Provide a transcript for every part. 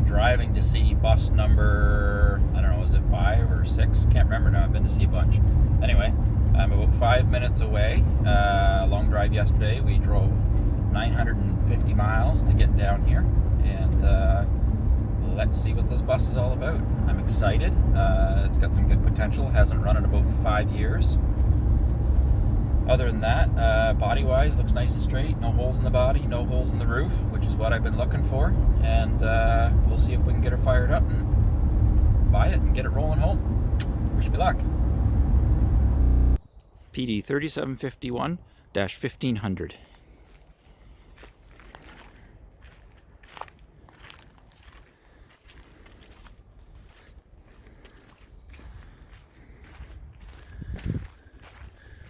driving to see bus number, I don't know, is it 5 or 6? Can't remember now. I've been to see a bunch. Anyway, I'm about 5 minutes away. Long drive yesterday. We drove 950 miles to get down here, and let's see what this bus is all about. I'm excited. It's got some good potential. Hasn't run in about 5 years. Other than that, body-wise, looks nice and straight. No holes in the body, no holes in the roof, which is what I've been looking for. And we'll see if we can get her fired up and buy it and get it rolling home. Wish me luck. PD3751-1500.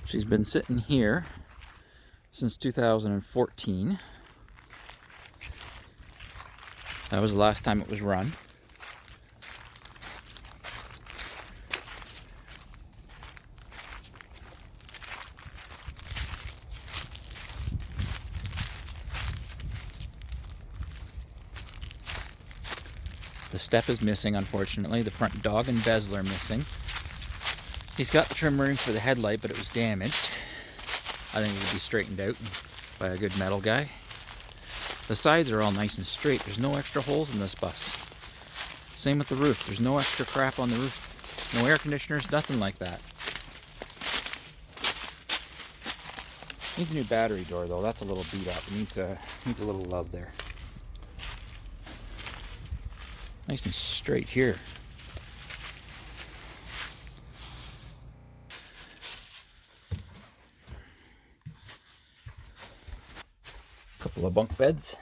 She's been sitting here since 2014. That was the last time it was run. The step is missing, unfortunately. The front dog and bezel are missing. He's got the trim ring for the headlight, but it was damaged. I think it would be straightened out by a good metal guy. The sides are all nice and straight. There's no extra holes in this bus. Same with the roof. There's no extra crap on the roof. No air conditioners, nothing like that. Needs a new battery door though. That's a little beat up. It needs a little love there. Nice and straight here. Couple of bunk beds.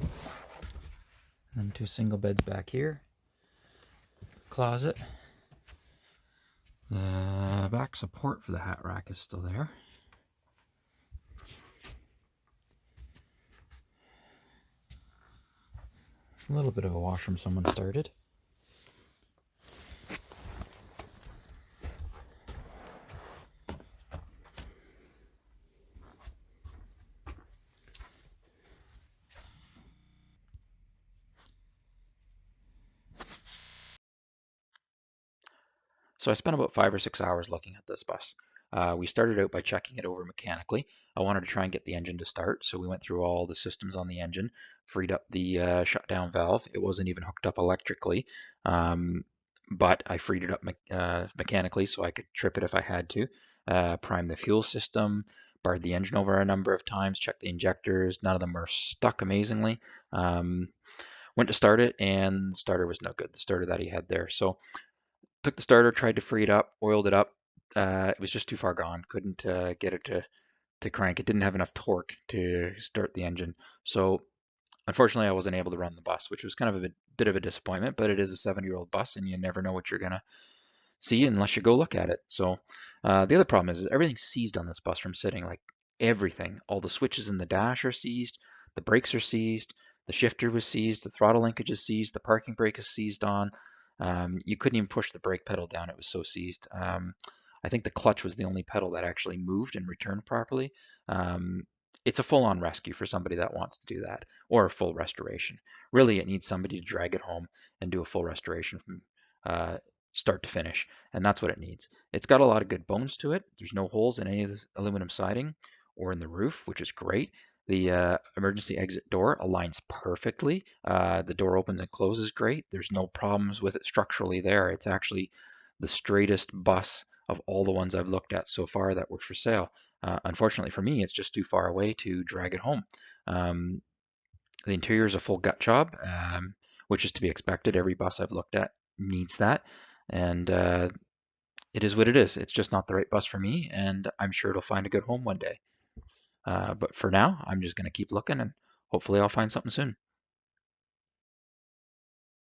And then 2 single beds back here. Closet. The back support for the hat rack is still there. A little bit of a washroom someone started. So I spent about 5 or 6 hours looking at this bus. We started out by checking it over mechanically. I wanted to try and get the engine to start, so we went through all the systems on the engine, freed up the shutdown valve. It wasn't even hooked up electrically, but I freed it up mechanically so I could trip it if I had to. Prime the fuel system, barred the engine over a number of times, checked the injectors. None of them were stuck amazingly. Went to start it, and the starter was no good, the starter that he had there. So took the starter, tried to free it up, oiled it up. It was just too far gone. Couldn't get it to crank. It didn't have enough torque to start the engine. So unfortunately, I wasn't able to run the bus, which was kind of a bit of a disappointment, but it is a 7-year-old bus and you never know what you're going to see unless you go look at it. So the other problem is everything's seized on this bus from sitting, like everything. All the switches in the dash are seized, the brakes are seized, the shifter was seized, the throttle linkage is seized, the parking brake is seized on. You couldn't even push the brake pedal down, it was so seized. I think the clutch was the only pedal that actually moved and returned properly. It's a full-on rescue for somebody that wants to do that, or a full restoration. Really, it needs somebody to drag it home and do a full restoration from start to finish, and that's what it needs. It's got a lot of good bones to it. There's no holes in any of the aluminum siding or in the roof, which is great. The emergency exit door aligns perfectly. The door opens and closes great. There's no problems with it structurally there. It's actually the straightest bus of all the ones I've looked at so far that were for sale. Unfortunately for me, it's just too far away to drag it home. The interior is a full gut job, which is to be expected. Every bus I've looked at needs that. And it is what it is. It's just not the right bus for me, and I'm sure it'll find a good home one day. But for now, I'm just going to keep looking, and hopefully I'll find something soon.